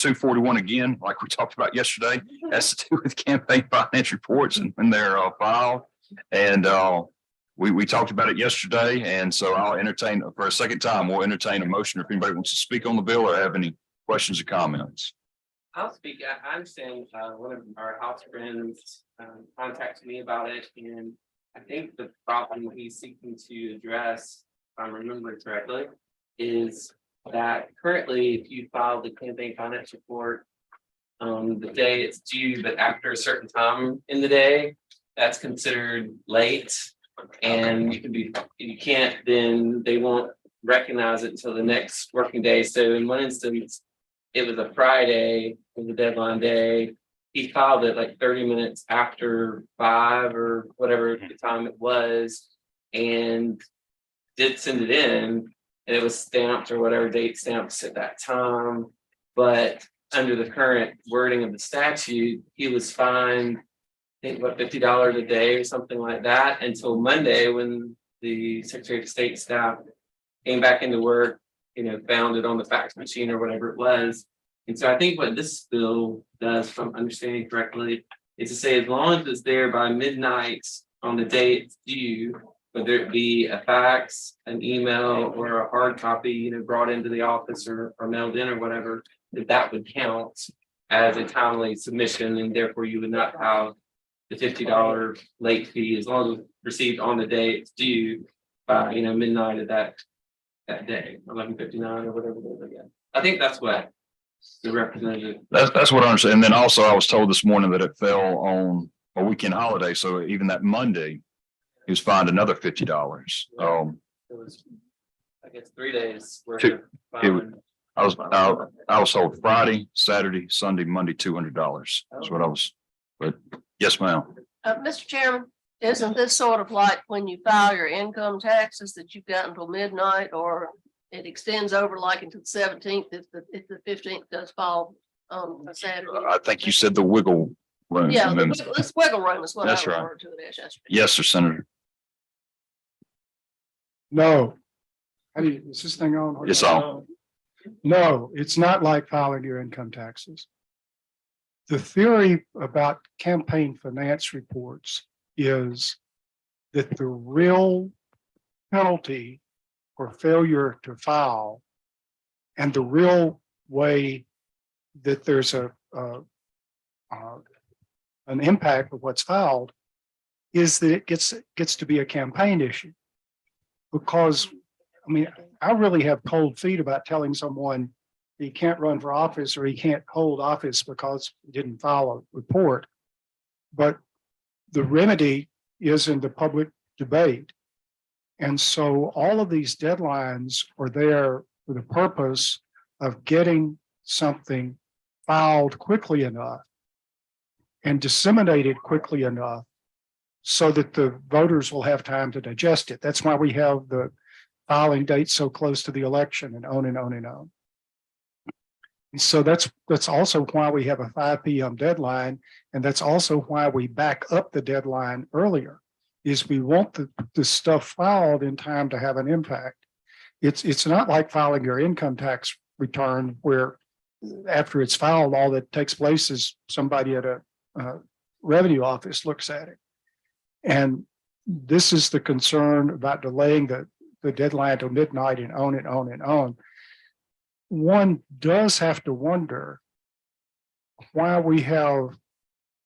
241 again, like we talked about yesterday, has to do with campaign finance reports and when they're filed. And we talked about it yesterday. And so I'll entertain for a second time, we'll entertain a motion if anybody wants to speak on the bill or have any questions or comments. I'll speak. I understand one of our house friends contacted me about it, and I think the problem he's seeking to address, if I remember correctly, is that currently if you file the campaign finance report the day it's due, but after a certain time in the day, that's considered late, and you can't, then they won't recognize it until the next working day. So in one instance, it was a Friday, was the deadline day. He filed it like 30 minutes after 5 or whatever the time it was, and did send it in, and it was stamped or whatever date stamps at that time. But under the current wording of the statute, he was fined, I think, what, $50 a day or something like that until Monday, when the Secretary of State staff came back into work, found it on the fax machine or whatever it was. And so I think what this bill does, if I'm understanding correctly, is to say as long as it's there by midnight on the day it's due, whether it be a fax, an email, or a hard copy, brought into the office or mailed in or whatever, that would count as a timely submission, and therefore you would not have the $50 late fee as long as it's received on the day it's due by midnight of that day, 11:59 or whatever it is again. I think that's what the representative. That's what I understand. And then also I was told this morning that it fell on a weekend holiday. So even that Monday, he was fined another $50. It was, I guess, 3 days worth Two- of filing. I was told Friday, Saturday, Sunday, Monday, $200. That's what I was, but yes, ma'am. Mr. Chairman, isn't this sort of like when you file your income taxes that you've got until midnight, or it extends over like until the 17th if the 15th does fall on a Saturday? I think you said the wiggle room. Yeah, amendment. this wiggle room is what I That's right. referred to it as yesterday. Yes, sir, Senator. No. Is this thing on? It's on. No, it's not like filing your income taxes. The theory about campaign finance reports is that the real penalty for failure to file and the real way that there's an impact of what's filed is that it gets to be a campaign issue. Because, I mean, I really have cold feet about telling someone he can't run for office or he can't hold office because he didn't file a report. But the remedy is in the public debate. And so all of these deadlines are there for the purpose of getting something filed quickly enough and disseminated quickly enough so that the voters will have time to digest it. That's why we have the filing date so close to the election and on and on and on. And so that's also why we have a 5 p.m. deadline. And that's also why we back up the deadline earlier, is we want the stuff filed in time to have an impact. It's not like filing your income tax return where after it's filed, all that takes place is somebody at a revenue office looks at it. And this is the concern about delaying the deadline till midnight and on and on and on. One does have to wonder why we have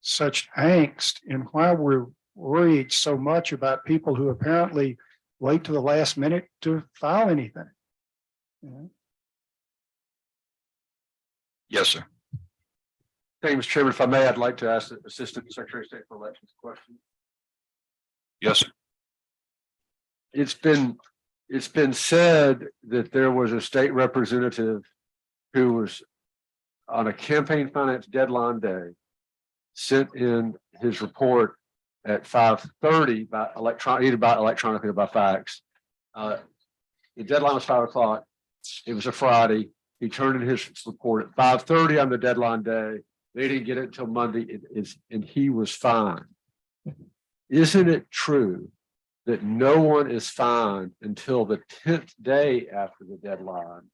such angst and why we're worried so much about people who apparently wait to the last minute to file anything. Yes, sir. Thank you, Mr. Chairman. If I may, I'd like to ask the Assistant Secretary of State for Elections a question. Yes, sir. It's been said that there was a state representative who was on a campaign finance deadline day, sent in his report at 5:30 by electronically or by fax. The deadline was 5 o'clock. It was a Friday. He turned in his report at 5:30 on the deadline day. They didn't get it until Monday, and he was fined. Isn't it true that no one is fined until the 10th day after the deadline?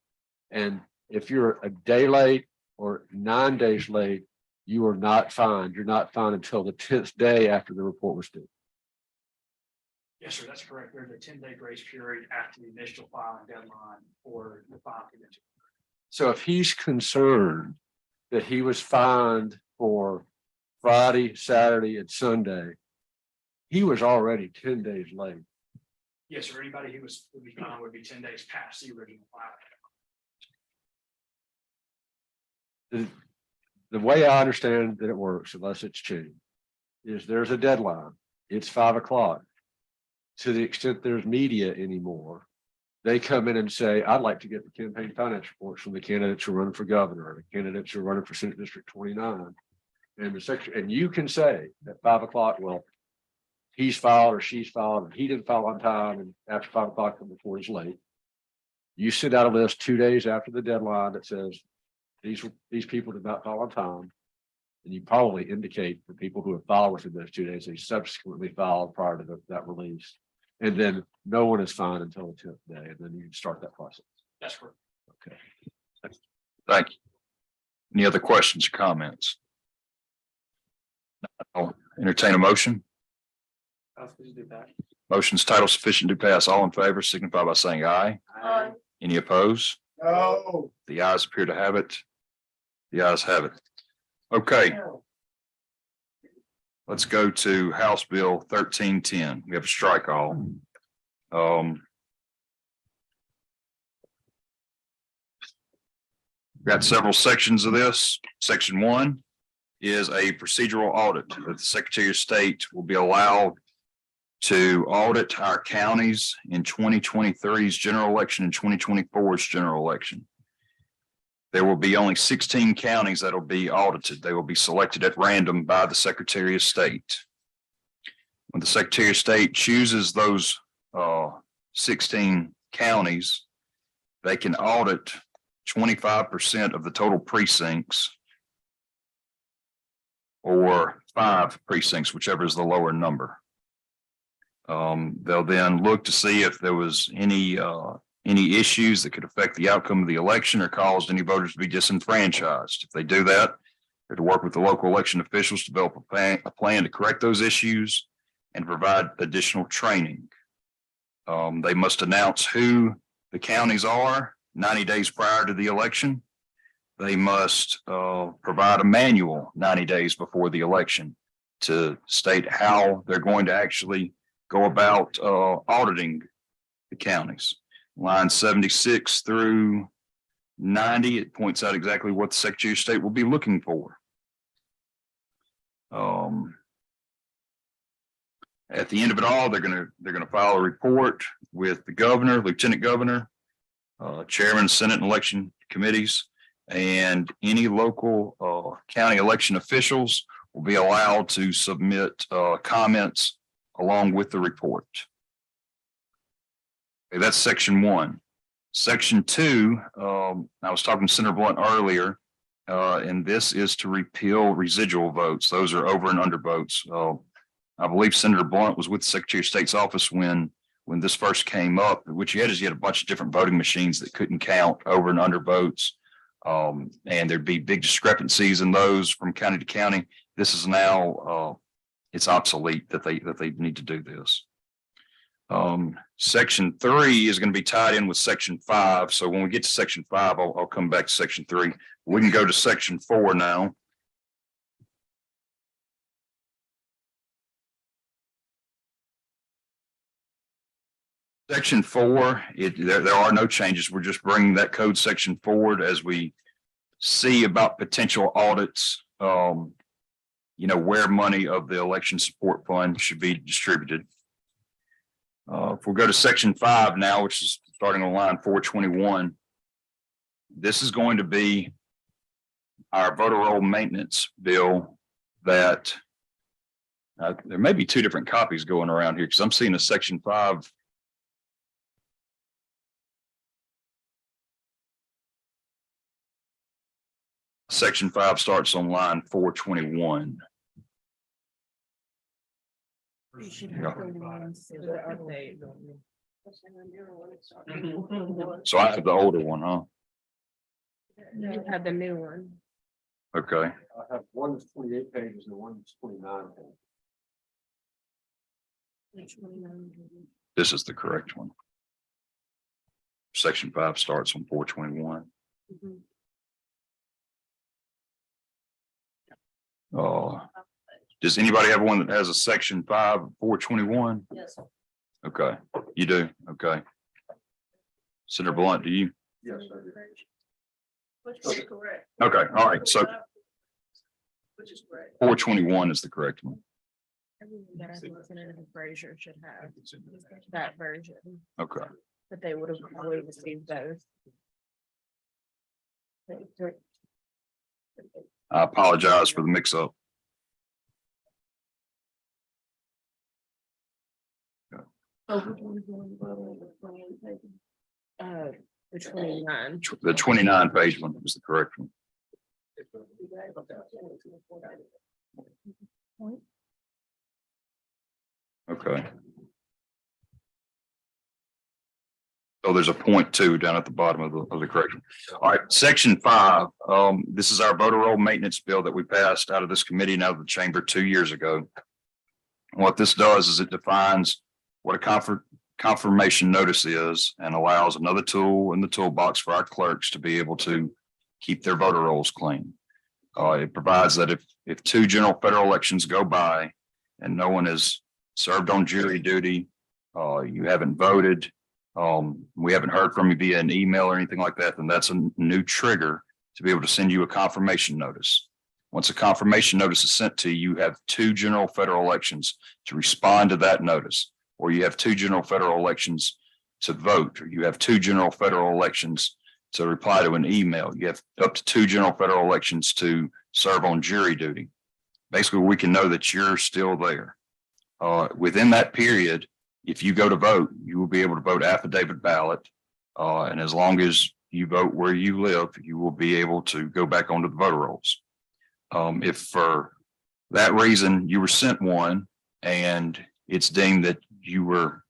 And if you're a day late or 9 days late, you are not fined. You're not fined until the 10th day after the report was due. Yes, sir, that's correct. There's a 10-day grace period after the initial filing deadline for the file convention. So if he's concerned that he was fined for Friday, Saturday, and Sunday, he was already 10 days late. Yes, sir, anybody who would be fined would be 10 days past the original filing. The way I understand that it works, unless it's changed, is there's a deadline. It's 5 o'clock. To the extent there's media anymore, they come in and say, I'd like to get the campaign finance reports from the candidates who are running for governor, the candidates who are running for Senate District 29. And the secretary, and you can say at 5 o'clock, well, he's filed or she's filed, and he didn't file on time, and after 5 o'clock, the report is late. You send out a list 2 days after the deadline that says these people did not file on time. And you probably indicate the people who have filed within those 2 days, they subsequently filed prior to that release. And then no one is fined until the 10th day, and then you can start that process. That's correct. Okay. Thank you. Any other questions or comments? I'll entertain a motion. How else could you do that? Motion's title sufficient to pass. All in favor signify by saying aye. Aye. Any opposed? No. The ayes appear to have it. The ayes have it. Okay. Let's go to House Bill 1310. We have a strike all. Got several sections of this. Section 1 is a procedural audit that the Secretary of State will be allowed to audit our counties in 2023's general election and 2024's general election. There will be only 16 counties that will be audited. They will be selected at random by the Secretary of State. When the Secretary of State chooses those 16 counties, they can audit 25% of the total precincts or 5 precincts, whichever is the lower number. They'll then look to see if there was any issues that could affect the outcome of the election or caused any voters to be disenfranchised. If they do that, they're to work with the local election officials to develop a plan to correct those issues and provide additional training. They must announce who the counties are 90 days prior to the election. They must provide a manual 90 days before the election to state how they're going to actually go about auditing the counties. Line 76 through 90, it points out exactly what the Secretary of State will be looking for. At the end of it all, they're gonna file a report with the governor, lieutenant governor, chairman, Senate and election committees, and any local county election officials will be allowed to submit comments along with the report. Okay, that's section 1. Section 2, I was talking to Senator Blunt earlier, and this is to repeal residual votes. Those are over and under votes. I believe Senator Blunt was with the Secretary of State's office when this first came up. What you had is you had a bunch of different voting machines that couldn't count over and under votes. And there'd be big discrepancies in those from county to county. This is now it's obsolete that they need to do this. Section 3 is going to be tied in with section 5. So when we get to section 5, I'll come back to section 3. We can go to section 4 now. Section 4, there are no changes. We're just bringing that code section forward as we see about potential audits, where money of the election support fund should be distributed. If we go to section 5 now, which is starting on line 421, this is going to be our voter roll maintenance bill that there may be 2 different copies going around here because I'm seeing a section 5. Section 5 starts on line 421. You should have the ones that are updated. So I have the older one, huh? You have the new one. Okay, I have one that's 28 pages and one that's 29 pages. this is the correct one. Section 5 starts on 421. Does anybody have one that has a section 5, 421? Yes. Okay, you do, okay. Senator Blunt, do you? Yes, I do. Which is correct. Okay, all right, so Which is correct. 421 is the correct one. That I think Senator Frazier should have that version, Okay, but they would have probably received both. I apologize for the mix up. The 29. The 29 page one was the correct one. Okay. So there's a point 2 down at the bottom of the correction. All right, section 5, this is our voter roll maintenance bill that we passed out of this committee and out of the chamber 2 years ago. What this does is it defines what a confirmation notice is and allows another tool in the toolbox for our clerks to be able to keep their voter rolls clean. It provides that if 2 general federal elections go by and no one has served on jury duty, you haven't voted, we haven't heard from you via an email or anything like that, then that's a new trigger to be able to send you a confirmation notice. Once a confirmation notice is sent to you, you have 2 general federal elections to respond to that notice, or you have 2 general federal elections to vote, or you have 2 general federal elections to reply to an email. You have up to 2 general federal elections to serve on jury duty. Basically, we can know that you're still there. Within that period, if you go to vote, you will be able to vote affidavit ballot. And as long as you vote where you live, you will be able to go back onto the voter rolls. If for that reason you were sent one and it's deemed that you were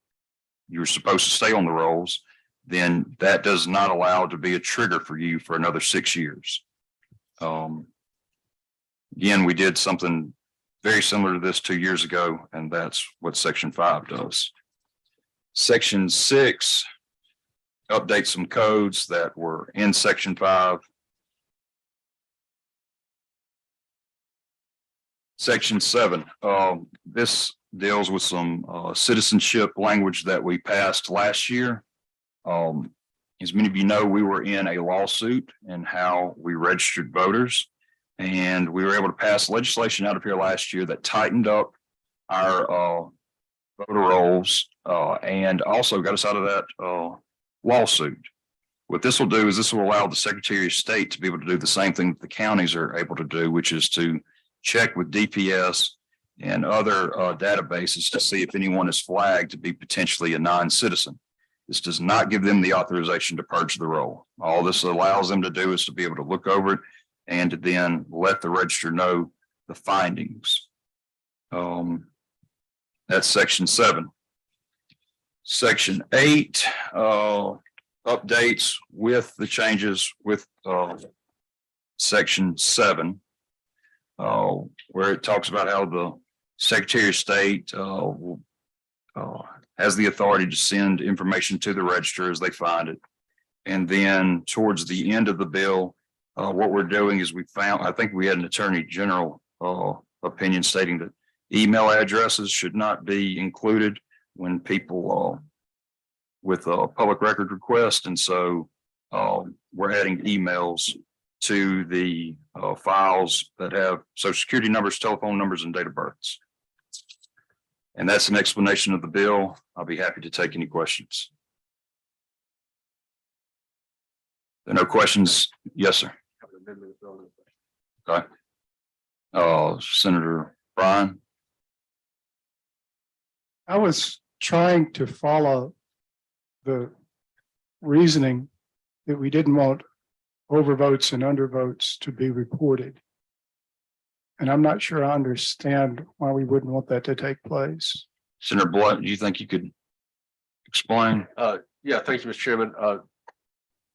supposed to stay on the rolls, then that does not allow it to be a trigger for you for another 6 years. Again, we did something very similar to this 2 years ago, and that's what section 5 does. Section 6 updates some codes that were in section 5. Section 7, this deals with some citizenship language that we passed last year. As many of you know, we were in a lawsuit in how we registered voters, and we were able to pass legislation out of here last year that tightened up our voter rolls and also got us out of that lawsuit. What this will do is this will allow the Secretary of State to be able to do the same thing that the counties are able to do, which is to check with DPS and other databases to see if anyone is flagged to be potentially a non-citizen. This does not give them the authorization to purge the roll. All this allows them to do is to be able to look over it and to then let the register know the findings. That's section 7. Section 8 updates with the changes with section 7, where it talks about how the Secretary of State has the authority to send information to the register as they find it. And then towards the end of the bill, what we're doing is I think we had an Attorney General opinion stating that email addresses should not be included when people with a public record request. And so we're adding emails to the files that have Social Security numbers, telephone numbers, and date of births. And that's an explanation of the bill. I'll be happy to take any questions. There are no questions? Yes, sir. Okay. Senator Bryan. I was trying to follow the reasoning that we didn't want overvotes and undervotes to be reported. And I'm not sure I understand why we wouldn't want that to take place. Senator Blunt, do you think you could explain? Yeah, thank you, Mr. Chairman.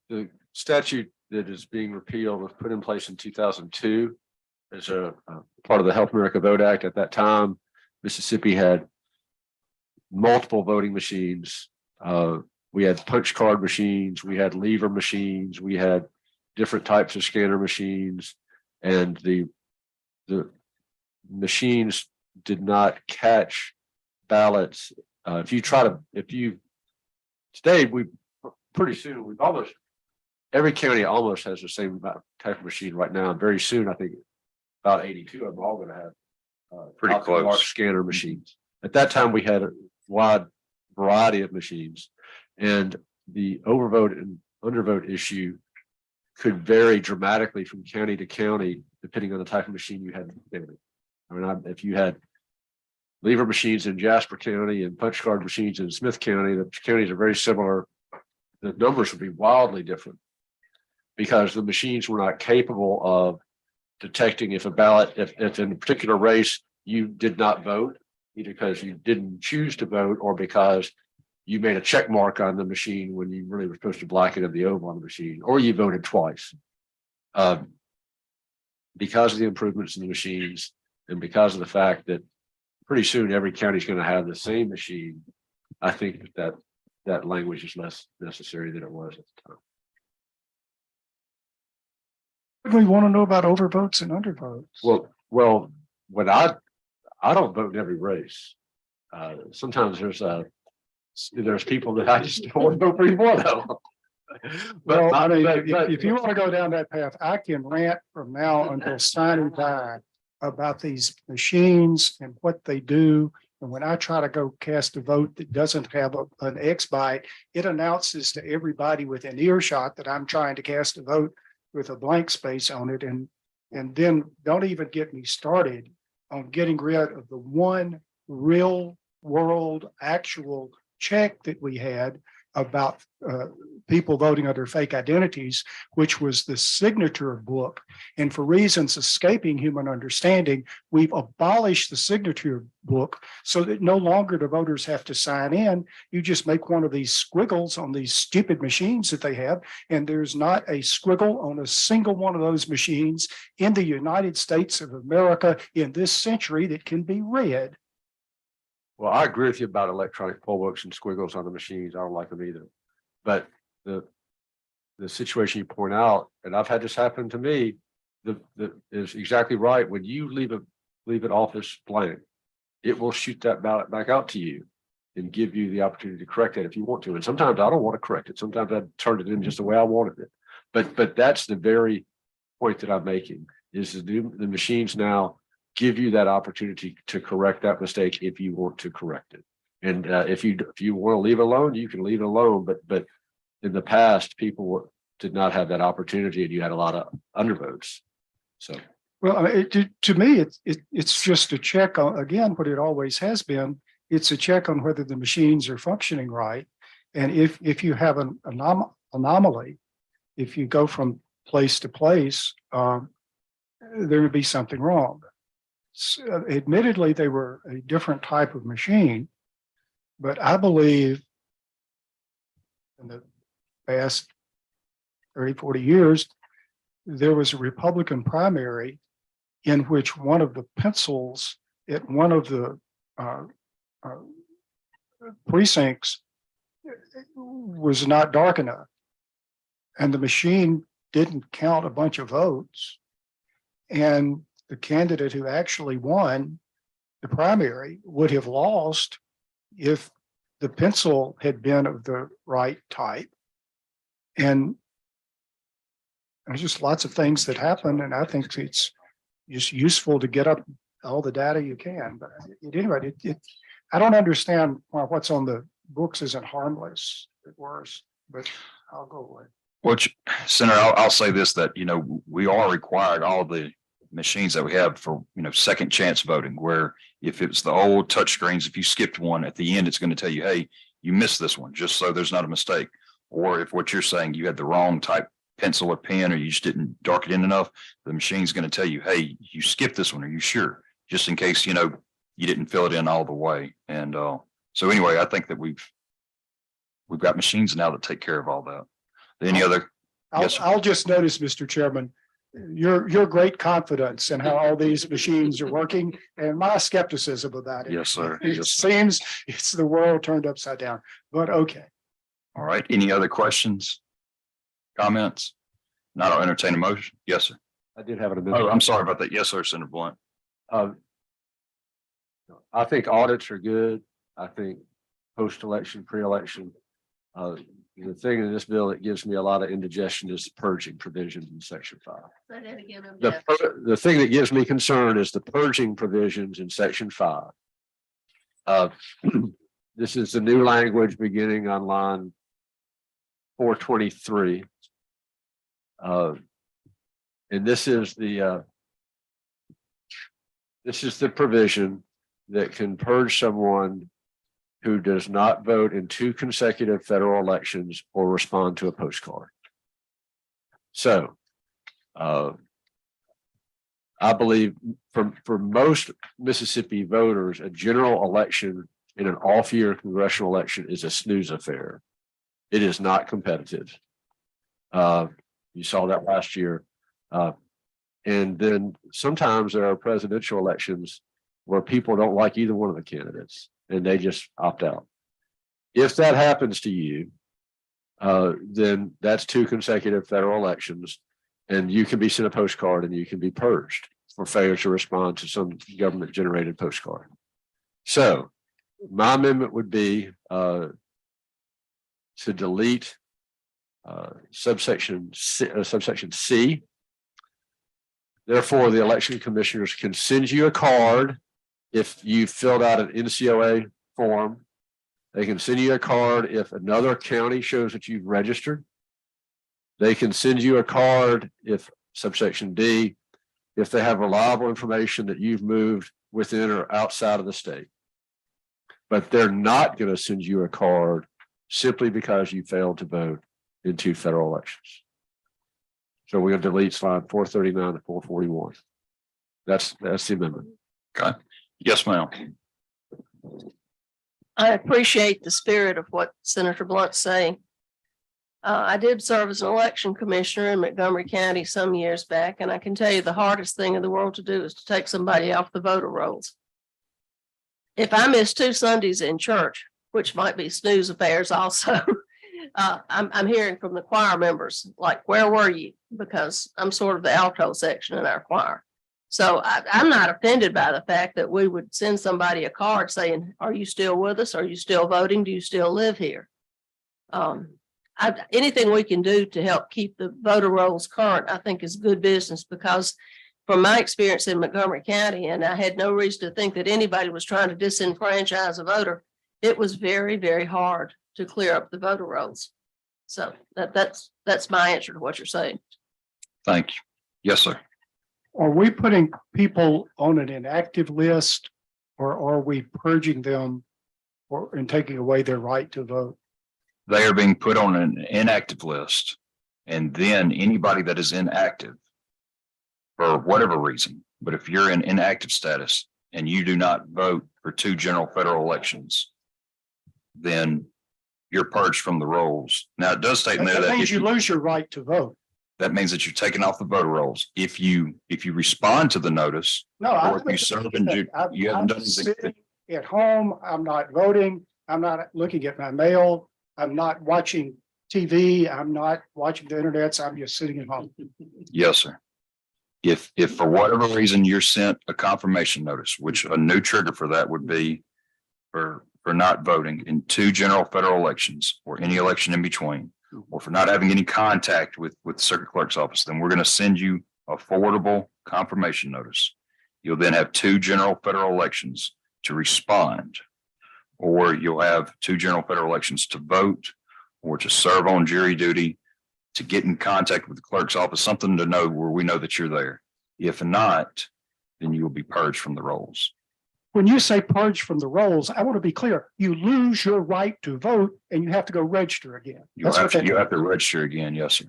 The statute that is being repealed was put in place in 2002 as a part of the Help America Vote Act. At that time, Mississippi had multiple voting machines. We had punch card machines, we had lever machines, we had different types of scanner machines, and the machines did not catch ballots. Today, pretty soon, we've almost, every county almost has the same type of machine right now. And very soon, I think about 82 of them are all going to have Pretty optical close. arc scanner machines. At that time, we had a wide variety of machines, and the overvote and undervote issue could vary dramatically from county to county, depending on the type of machine you had. I mean, if you had lever machines in Jasper County and punch card machines in Smith County, the counties are very similar. The numbers would be wildly different because the machines were not capable of detecting if a ballot, if in a particular race you did not vote, either because you didn't choose to vote or because you made a check mark on the machine when you really were supposed to black it in the oval on the machine, or you voted twice. Because of the improvements in the machines and because of the fact that pretty soon every county is going to have the same machine, I think that language is less necessary than it was at the time. We want to know about overvotes and undervotes. Well, when I don't vote in every race. Sometimes there's people that I just don't want to vote for anymore though. Well, I mean, but- if you want to go down that path, I can rant from now until signing die about these machines and what they do. And when I try to go cast a vote that doesn't have an X by it, it announces to everybody within earshot that I'm trying to cast a vote with a blank space on it. And then don't even get me started on getting rid of the one real world actual check that we had about people voting under fake identities, which was the signature book. And for reasons escaping human understanding, we've abolished the signature book so that no longer the voters have to sign in. You just make one of these squiggles on these stupid machines that they have, and there's not a squiggle on a single one of those machines in the United States of America in this century that can be read. Well, I agree with you about electronic poll books and squiggles on the machines. I don't like them either. But the situation you point out, and I've had this happen to me, is exactly right. When you leave an office blank, it will shoot that ballot back out to you and give you the opportunity to correct it if you want to. And sometimes I don't want to correct it. Sometimes I turned it in just the way I wanted it. But that's the very point that I'm making, is the machines now give you that opportunity to correct that mistake if you want to correct it. And if you want to leave it alone, you can leave it alone. But in the past, people did not have that opportunity, and you had a lot of undervotes. So, Well, I mean, to me, it's just a check on, again, what it always has been. It's a check on whether the machines are functioning right. And if you have an anomaly, if you go from place to place, there would be something wrong. So, admittedly, they were a different type of machine, but I believe in the past 30, 40 years, there was a Republican primary in which one of the pencils at one of the precincts was not dark enough. And the machine didn't count a bunch of votes. And the candidate who actually won the primary would have lost if the pencil had been of the right type. And there's just lots of things that happen. And I think it's just useful to get up all the data you can. But anyway, I don't understand why what's on the books isn't harmless at worst, but I'll go with. Which, Senator, I'll say this, that, we are required, all the machines that we have for, second chance voting, where if it's the old touch screens, if you skipped one at the end, it's going to tell you, hey, you missed this one, just so there's not a mistake. Or if what you're saying, you had the wrong type pencil or pen, or you just didn't darken it in enough, the machine's going to tell you, hey, you skipped this one. Are you sure? Just in case, you didn't fill it in all the way. And so anyway, I think that we've got machines now that take care of all that. Any other? Yes, sir. I'll just notice, Mr. Chairman, your great confidence in how all these machines are working and my skepticism about it. Yes, sir. It Yes, sir. seems it's the world turned upside down, but okay. All right. Any other questions? Comments? Not, I'll entertain a motion. Yes, sir. I did have an Oh, amendment. I'm sorry about that. Yes, sir, Senator Blunt. I think audits are good. I think post-election, pre-election. The thing in this bill that gives me a lot of indigestion is the purging provisions in section 5. Say that again. The thing that gives me concern is the purging provisions in section 5. This is the new language beginning on line 423. And this is the provision that can purge someone who does not vote in 2 consecutive federal elections or respond to a postcard. So I believe for most Mississippi voters, a general election in an off-year congressional election is a snooze affair. It is not competitive. You saw that last year. And then sometimes there are presidential elections where people don't like either one of the candidates and they just opt out. If that happens to you, then that's 2 consecutive federal elections and you can be sent a postcard and you can be purged for failure to respond to some government generated postcard. So my amendment would be to delete subsection C. Therefore, the election commissioners can send you a card if you filled out an NCOA form. They can send you a card if another county shows that you've registered. They can send you a card if subsection D, if they have reliable information that you've moved within or outside of the state. But they're not going to send you a card simply because you failed to vote in 2 federal elections. So we're going to delete slide 439 to 441. That's the amendment. Okay. Yes, ma'am. I appreciate the spirit of what Senator Blunt's saying. I did serve as an election commissioner in Montgomery County some years back, and I can tell you the hardest thing in the world to do is to take somebody off the voter rolls. If I miss 2 Sundays in church, which might be snooze affairs also, I'm hearing from the choir members, like, where were you? Because I'm sort of the alto section in our choir. So I'm not offended by the fact that we would send somebody a card saying, are you still with us? Are you still voting? Do you still live here? Anything we can do to help keep the voter rolls current, I think is good business, because from my experience in Montgomery County, and I had no reason to think that anybody was trying to disenfranchise a voter, it was very, very hard to clear up the voter rolls. So that's my answer to what you're saying. Thank you. Yes, sir. Are we putting people on an inactive list or are we purging them and taking away their right to vote? They are being put on an inactive list. And then anybody that is inactive for whatever reason, but if you're in inactive status and you do not vote for 2 general federal elections, then you're purged from the rolls. Now, it does state in there That that means you lose your right to vote. that means that you're taken off the voter rolls. If you respond to the notice, No, or if you serve in you haven't done anything. sitting at home. I'm not voting. I'm not looking at my mail. I'm not watching TV. I'm not watching the internet. So I'm just sitting at home. Yes, sir. If for whatever reason you're sent a confirmation notice, which a new trigger for that would be for not voting in 2 general federal elections or any election in between, or for not having any contact with the circuit clerk's office, then we're going to send you a forwardable confirmation notice. You'll then have 2 general federal elections to respond, or you'll have 2 general federal elections to vote or to serve on jury duty, to get in contact with the clerk's office, something to know where we know that you're there. If not, then you will be purged from the rolls. When you say purge from the rolls, I want to be clear. You lose your right to vote and you have to go register again. You have to register again. Yes, sir.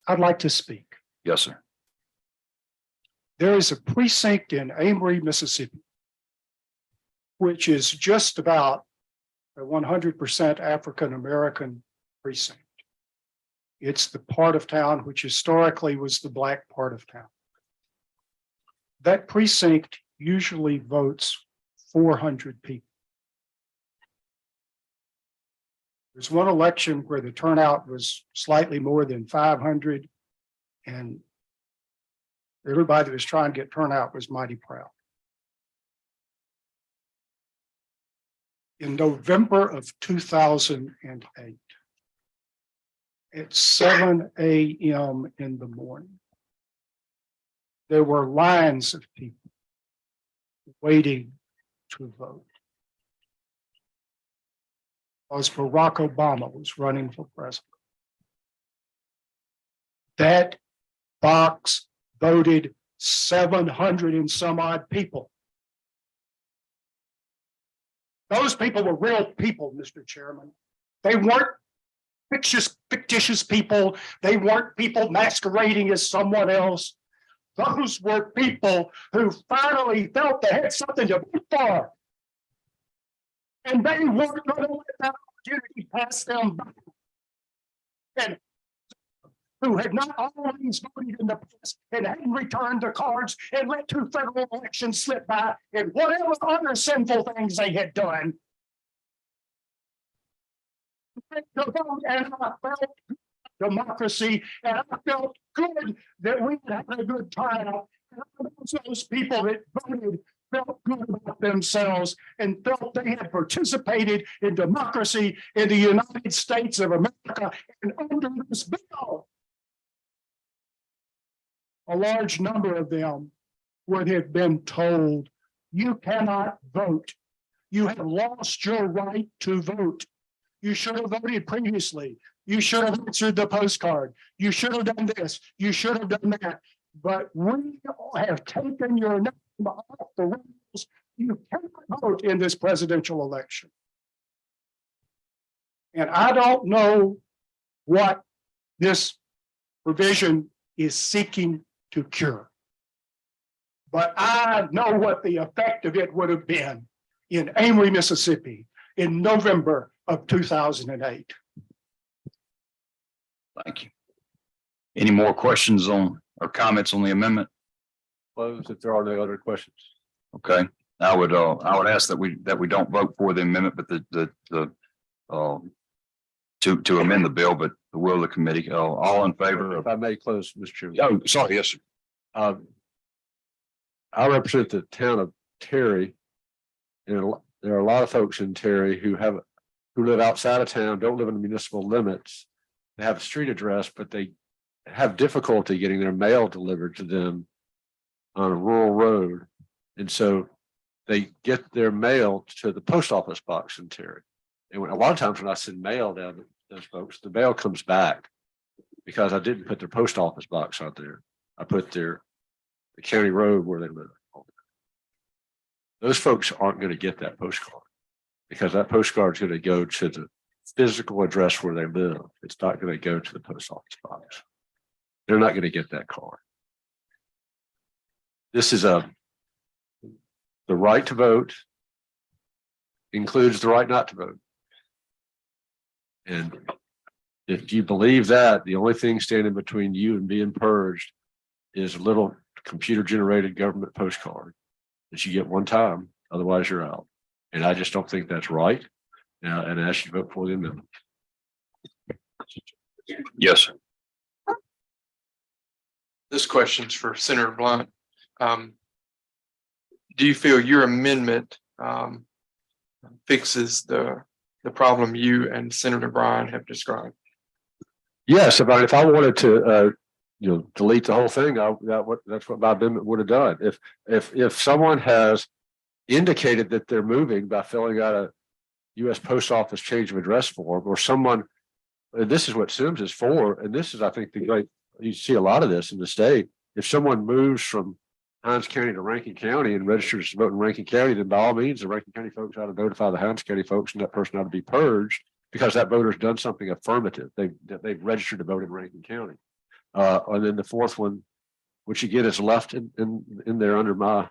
I'd like to speak. Yes, sir. There is a precinct in Amory, Mississippi, which is just about a 100% African-American precinct. It's the part of town which historically was the black part of town. That precinct usually votes 400 people. There's one election where the turnout was slightly more than 500, and everybody that was trying to get turnout was mighty proud. In November of 2008, at 7 a.m. in the morning, there were lines of people waiting to vote. Because Barack Obama was running for president. That box voted 700 and some odd people. Those people were real people, Mr. Chairman. They weren't fictitious people. They weren't people masquerading as someone else. Those were people who finally felt they had something to vote for. And they weren't going to let that opportunity pass them by. And who had not always voted in the past and hadn't returned the cards and let 2 federal elections slip by and whatever other sinful things they had done. And I felt democracy, and I felt good that we had a good turnout. Those people that voted felt good about themselves and felt they had participated in democracy in the United States of America and under this bill. A large number of them would have been told, you cannot vote. You have lost your right to vote. You should have voted previously. You should have answered the postcard. You should have done this. You should have done that. But we have taken your name off the rules. You cannot vote in this presidential election. And I don't know what this provision is seeking to cure. But I know what the effect of it would have been in Amory, Mississippi in November of 2008. Thank you. Any more questions on or comments on the amendment? Close if there are no other questions. Okay, I would ask that we don't vote for the amendment, but to amend the bill, but the will of the committee, all in favor of. If I may close, Mr. Chairman. Oh, sorry, yes, sir. I represent the town of Terry. And there are a lot of folks in Terry who live outside of town, don't live in the municipal limits. They have a street address, but they have difficulty getting their mail delivered to them on a rural road. And so they get their mail to the post office box in Terry. And a lot of times when I send mail down to those folks, the mail comes back because I didn't put their post office box out there. I put the county road where they live. Those folks aren't going to get that postcard because that postcard is going to go to the physical address where they live. It's not going to go to the post office box. They're not going to get that card. This is the right to vote includes the right not to vote. And if you believe that, the only thing standing between you and being purged is a little computer generated government postcard that you get one time, otherwise you're out. And I just don't think that's right. And I ask you to vote for the amendment. Yes, sir. This question's for Senator Blunt. Do you feel your amendment fixes the problem you and Senator Bryan have described? Yes, if I wanted to delete the whole thing, that's what my amendment would have done. If someone has indicated that they're moving by filling out a U.S. Post Office change of address form, or someone, and this is what Sims is for, and this is, I think, you see a lot of this in the state. If someone moves from Hinds County to Rankin County and registers to vote in Rankin County, then by all means, the Rankin County folks ought to notify the Hinds County folks, and that person ought to be purged because that voter's done something affirmative. They've registered to vote in Rankin County. And then the fourth one, which again is left in there under my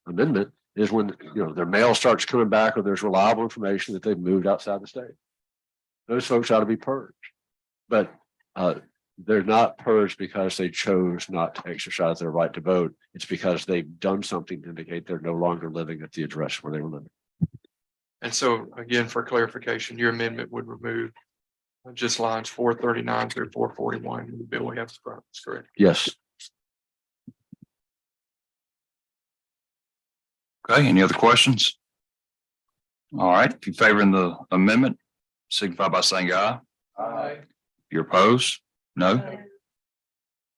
amendment, is when their mail starts coming back or there's reliable information that they've moved outside the state. Those folks ought to be purged. But They're not purged because they chose not to exercise their right to vote. It's because they've done something to indicate they're no longer living at the address where they were living. And so again, for clarification, your amendment would remove just lines 439 through 441 in the bill we have. Correct. Yes. Okay, any other questions? All right, if you're favoring the amendment, signify by saying aye. Aye. If you're opposed, no. All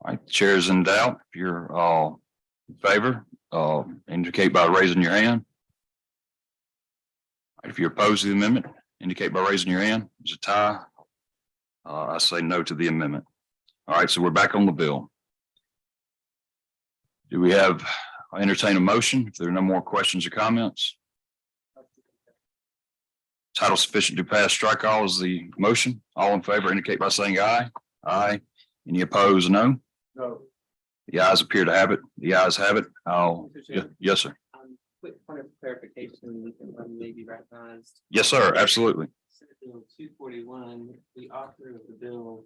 right, the chair is in doubt. If you're all in favor, indicate by raising your hand. If you're opposed to the amendment, indicate by raising your hand. There's a tie. I say no to the amendment. All right, so we're back on the bill. Do we have, I entertain a motion if there are no more questions or comments? Title sufficient to pass, strike all is the motion. All in favor indicate by saying aye. Aye. Any opposed, no? No. The ayes appear to have it. The ayes have it. Yes, sir. Quick point of clarification, when may be recognized. Yes, sir. Absolutely. Senate Bill 241, the author of the bill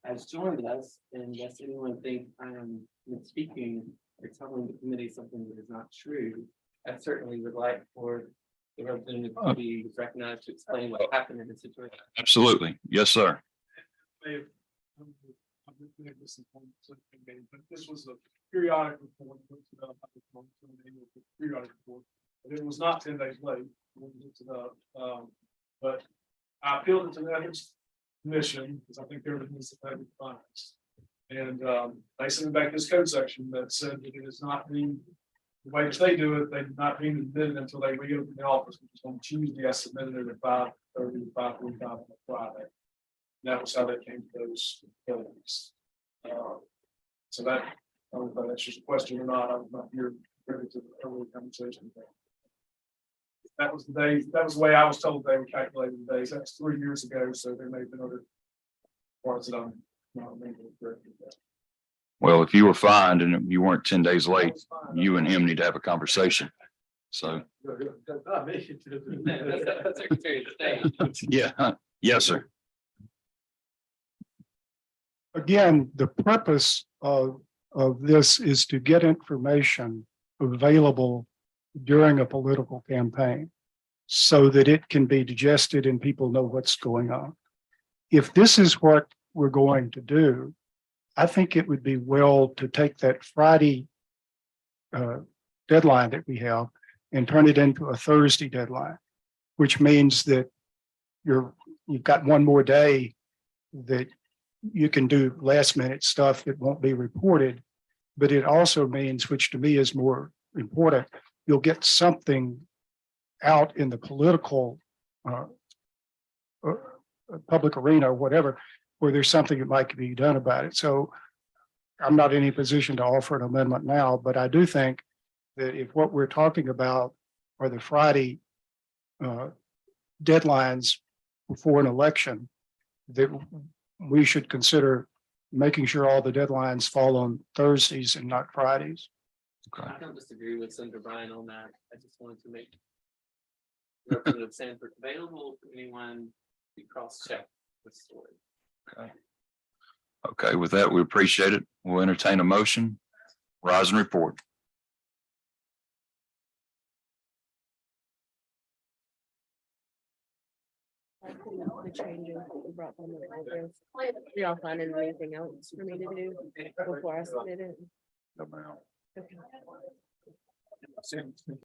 has joined us, and does anyone think I am speaking or telling the committee something that is not true? I certainly would like for the representative to be recognized to explain what happened in the situation. Absolutely. Yes, sir. But this was a periodic report. Periodic report, but it was not 10 days late. when we looked it up. But I appealed it to the ethics commission because I think everything is fines. And they sent me back this code section that said that it is not being, the way that they do it, they do not being admitted until they reopen the office, which is on Tuesday. I submitted it at 5:30 to 5:45 on Friday. And that was how they came to those killings. So that, I don't know if that's just a question or not. I was not here privy to the earlier conversation. That was the day, that was the way I was told they were calculating the days. That's 3 years ago, so there may have been other parts that I'm not remembering correctly. Well, if you were fined and you weren't 10 days late, you and him need to have a conversation. So, That's Secretary of State. yeah, yes, sir. Again, the purpose of this is to get information available during a political campaign so that it can be digested and people know what's going on. If this is what we're going to do, I think it would be well to take that Friday deadline that we have and turn it into a Thursday deadline, which means that you've got one more day that you can do last minute stuff that won't be reported. But it also means, which to me is more important, you'll get something out in the political public arena or whatever, where there's something that might be done about it. So I'm not in any position to offer an amendment now, but I do think that if what we're talking about are the Friday deadlines before an election, that we should consider making sure all the deadlines fall on Thursdays and not Fridays. I don't disagree with Senator Bryan on that. I just wanted to make Representative Sanford available for anyone to cross-check the story. Okay, with that, we appreciate it. We'll entertain a motion. Rise and report. The changes that you brought from the elders. Do y'all find anything else for me to do before I submit it? Okay.